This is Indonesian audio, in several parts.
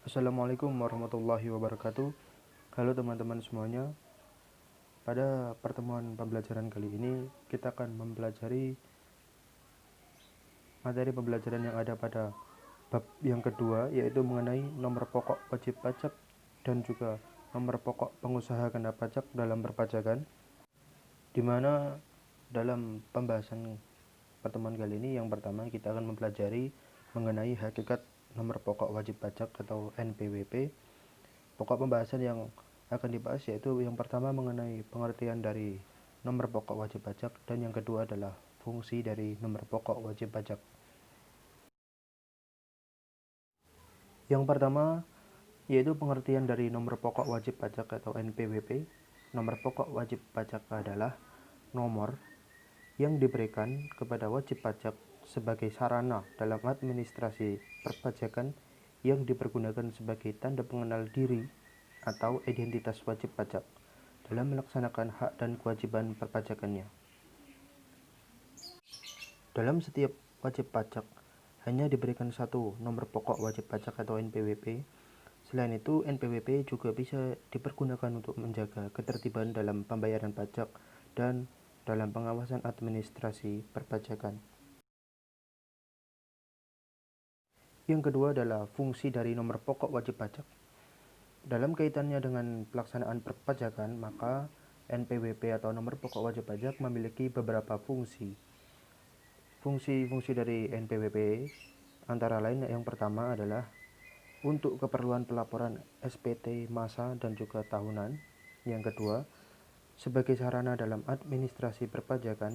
Assalamualaikum warahmatullahi wabarakatuh. Halo teman-teman semuanya. Pada pertemuan pembelajaran kali ini kita akan mempelajari materi pembelajaran yang ada pada bab yang kedua, yaitu mengenai nomor pokok wajib pajak dan juga nomor pokok pengusaha kena pajak dalam perpajakan, di mana dalam pembahasan pertemuan kali ini yang pertama kita akan mempelajari mengenai hakikat nomor pokok wajib pajak atau NPWP. Pokok pembahasan yang akan dibahas yaitu yang pertama mengenai pengertian dari nomor pokok wajib pajak, dan yang kedua adalah fungsi dari nomor pokok wajib pajak. Yang pertama yaitu pengertian dari nomor pokok wajib pajak atau NPWP. Nomor pokok wajib pajak adalah nomor yang diberikan kepada wajib pajak sebagai sarana dalam administrasi perpajakan yang dipergunakan sebagai tanda pengenal diri atau identitas wajib pajak dalam melaksanakan hak dan kewajiban perpajakannya. Dalam setiap wajib pajak hanya diberikan satu nomor pokok wajib pajak atau NPWP. Selain itu, NPWP juga bisa dipergunakan untuk menjaga ketertiban dalam pembayaran pajak dan dalam pengawasan administrasi perpajakan. Yang kedua adalah fungsi dari nomor pokok wajib pajak. Dalam kaitannya dengan pelaksanaan perpajakan, maka NPWP atau nomor pokok wajib pajak memiliki beberapa fungsi. Fungsi-fungsi dari NPWP antara lain yang pertama adalah untuk keperluan pelaporan SPT masa dan juga tahunan. Yang kedua, sebagai sarana dalam administrasi perpajakan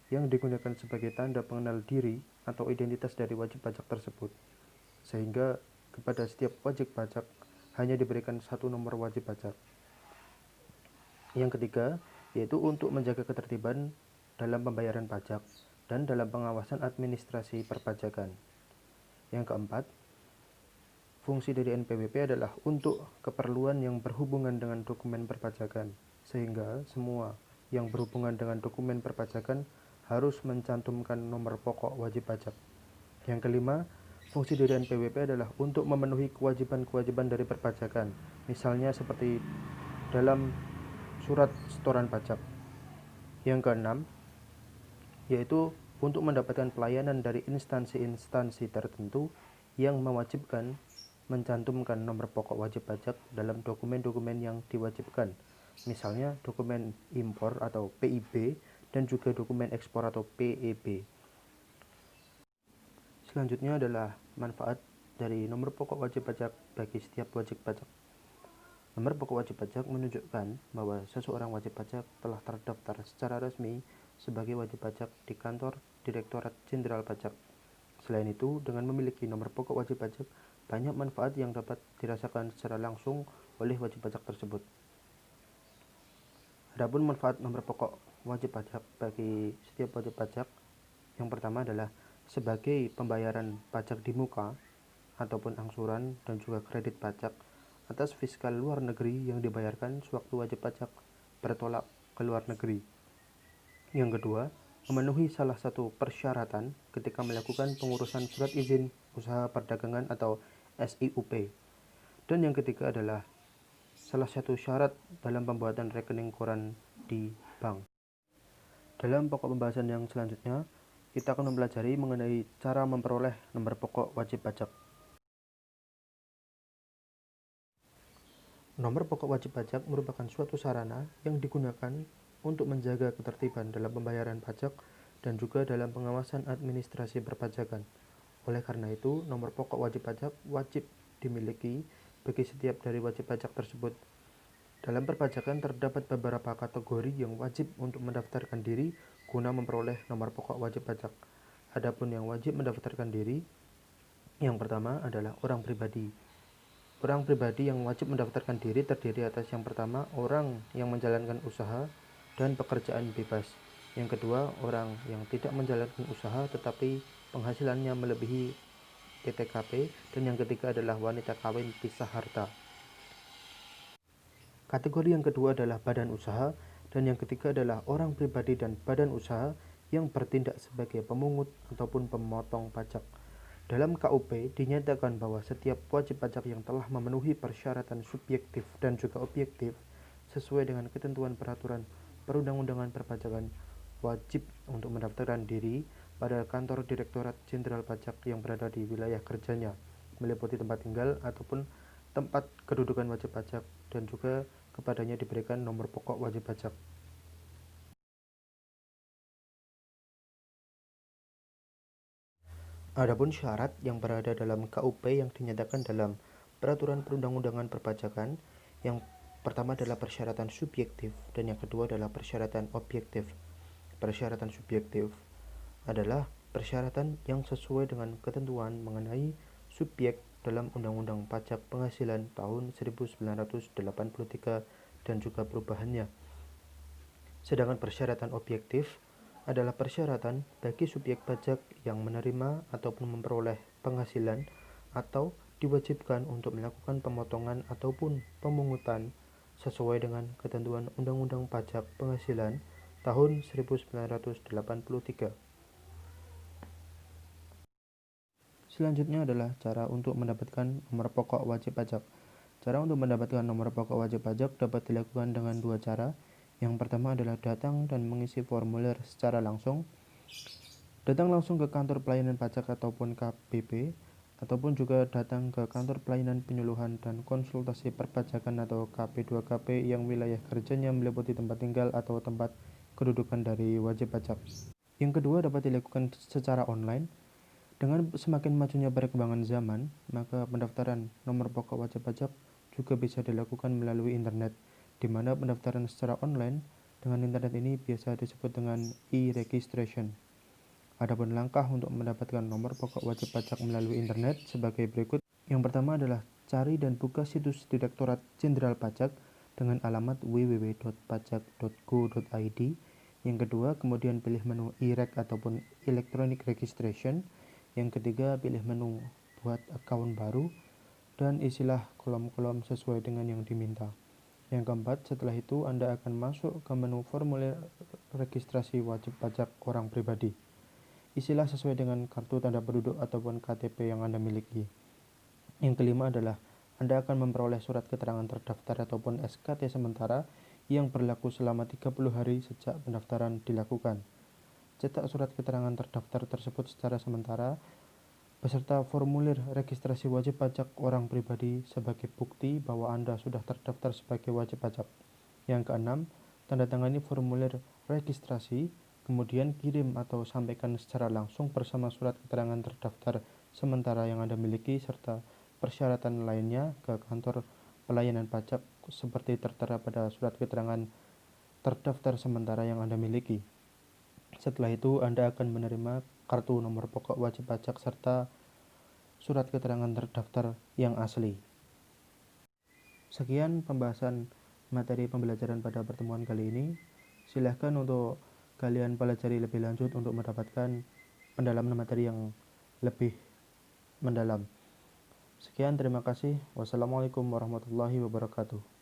yang digunakan sebagai tanda pengenal diri atau identitas dari wajib pajak tersebut, sehingga kepada setiap wajib pajak hanya diberikan satu nomor wajib pajak. Yang ketiga, yaitu untuk menjaga ketertiban dalam pembayaran pajak dan dalam pengawasan administrasi perpajakan. Yang keempat, fungsi dari NPWP adalah untuk keperluan yang berhubungan dengan dokumen perpajakan, sehingga semua yang berhubungan dengan dokumen perpajakan harus mencantumkan nomor pokok wajib pajak. Yang kelima, fungsi dari NPWP adalah untuk memenuhi kewajiban-kewajiban dari perpajakan, misalnya seperti dalam surat setoran pajak. Yang keenam, yaitu untuk mendapatkan pelayanan dari instansi-instansi tertentu yang mewajibkan mencantumkan nomor pokok wajib pajak dalam dokumen-dokumen yang diwajibkan, misalnya dokumen impor atau PIB dan juga dokumen ekspor atau PEB. Selanjutnya adalah manfaat dari nomor pokok wajib pajak bagi setiap wajib pajak. Nomor pokok wajib pajak menunjukkan bahwa seseorang wajib pajak telah terdaftar secara resmi sebagai wajib pajak di kantor Direktorat Jenderal Pajak. Selain itu, dengan memiliki nomor pokok wajib pajak, banyak manfaat yang dapat dirasakan secara langsung oleh wajib pajak tersebut. Adapun manfaat nomor pokok wajib pajak bagi setiap wajib pajak, yang pertama adalah sebagai pembayaran pajak di muka ataupun angsuran dan juga kredit pajak atas fiskal luar negeri yang dibayarkan sewaktu wajib pajak bertolak ke luar negeri. Yang kedua, memenuhi salah satu persyaratan ketika melakukan pengurusan surat izin usaha perdagangan atau SIUP. Dan yang ketiga adalah salah satu syarat dalam pembuatan rekening koran di bank. Dalam pokok pembahasan yang selanjutnya, kita akan mempelajari mengenai cara memperoleh nomor pokok wajib pajak. Nomor pokok wajib pajak merupakan suatu sarana yang digunakan untuk menjaga ketertiban dalam pembayaran pajak dan juga dalam pengawasan administrasi perpajakan. Oleh karena itu, nomor pokok wajib pajak wajib dimiliki bagi setiap dari wajib pajak tersebut. Dalam perpajakan terdapat beberapa kategori yang wajib untuk mendaftarkan diri guna memperoleh nomor pokok wajib pajak. Adapun yang wajib mendaftarkan diri, yang pertama adalah orang pribadi. Orang pribadi yang wajib mendaftarkan diri terdiri atas yang pertama, orang yang menjalankan usaha dan pekerjaan bebas. Yang kedua, orang yang tidak menjalankan usaha tetapi penghasilannya melebihi PTKP, dan yang ketiga adalah wanita kawin pisah harta. Kategori yang kedua adalah badan usaha, dan yang ketiga adalah orang pribadi dan badan usaha yang bertindak sebagai pemungut ataupun pemotong pajak. Dalam KUP dinyatakan bahwa setiap wajib pajak yang telah memenuhi persyaratan subjektif dan juga objektif sesuai dengan ketentuan peraturan perundang-undangan perpajakan wajib untuk mendaftarkan diri pada kantor Direktorat Jenderal Pajak yang berada di wilayah kerjanya, meliputi tempat tinggal ataupun tempat kedudukan wajib pajak, dan juga kepadanya diberikan nomor pokok wajib pajak. Adapun syarat yang berada dalam KUP yang dinyatakan dalam Peraturan Perundang-undangan Perpajakan, yang pertama adalah persyaratan subjektif dan yang kedua adalah persyaratan objektif. Persyaratan subjektif adalah persyaratan yang sesuai dengan ketentuan mengenai subjek dalam Undang-Undang Pajak Penghasilan tahun 1983 dan juga perubahannya. Sedangkan persyaratan objektif adalah persyaratan bagi subjek pajak yang menerima ataupun memperoleh penghasilan atau diwajibkan untuk melakukan pemotongan ataupun pemungutan sesuai dengan ketentuan Undang-Undang Pajak Penghasilan tahun 1983. Selanjutnya adalah cara untuk mendapatkan nomor pokok wajib pajak. Cara untuk mendapatkan nomor pokok wajib pajak dapat dilakukan dengan dua cara. Yang pertama adalah datang dan mengisi formulir secara langsung. Datang langsung ke kantor pelayanan pajak ataupun KPP, ataupun juga datang ke kantor pelayanan penyuluhan dan konsultasi perpajakan atau KP2KP yang wilayah kerjanya meliputi tempat tinggal atau tempat kedudukan dari wajib pajak. Yang kedua dapat dilakukan secara online. Dengan semakin majunya perkembangan zaman, maka pendaftaran nomor pokok wajib pajak juga bisa dilakukan melalui internet, di mana pendaftaran secara online dengan internet ini biasa disebut dengan e-registration. Adapun langkah untuk mendapatkan nomor pokok wajib pajak melalui internet sebagai berikut. Yang pertama adalah cari dan buka situs Direktorat Jenderal Pajak dengan alamat www.pajak.go.id. Yang kedua, kemudian pilih menu e-reg ataupun electronic registration. Yang ketiga, pilih menu buat akun baru dan isilah kolom-kolom sesuai dengan yang diminta. Yang keempat, setelah itu Anda akan masuk ke menu formulir registrasi wajib pajak orang pribadi. Isilah sesuai dengan kartu tanda penduduk ataupun KTP yang Anda miliki. Yang kelima adalah Anda akan memperoleh surat keterangan terdaftar ataupun SKT sementara yang berlaku selama 30 hari sejak pendaftaran dilakukan. Cetak surat keterangan terdaftar tersebut secara sementara beserta formulir registrasi wajib pajak orang pribadi sebagai bukti bahwa Anda sudah terdaftar sebagai wajib pajak. Yang keenam, tanda tangani formulir registrasi, kemudian kirim atau sampaikan secara langsung bersama surat keterangan terdaftar sementara yang Anda miliki serta persyaratan lainnya ke kantor pelayanan pajak seperti tertera pada surat keterangan terdaftar sementara yang Anda miliki. Setelah itu, Anda akan menerima kartu nomor pokok wajib pajak serta surat keterangan terdaftar yang asli. Sekian pembahasan materi pembelajaran pada pertemuan kali ini. Silahkan untuk kalian pelajari lebih lanjut untuk mendapatkan pendalaman materi yang lebih mendalam. Sekian, terima kasih. Wassalamualaikum warahmatullahi wabarakatuh.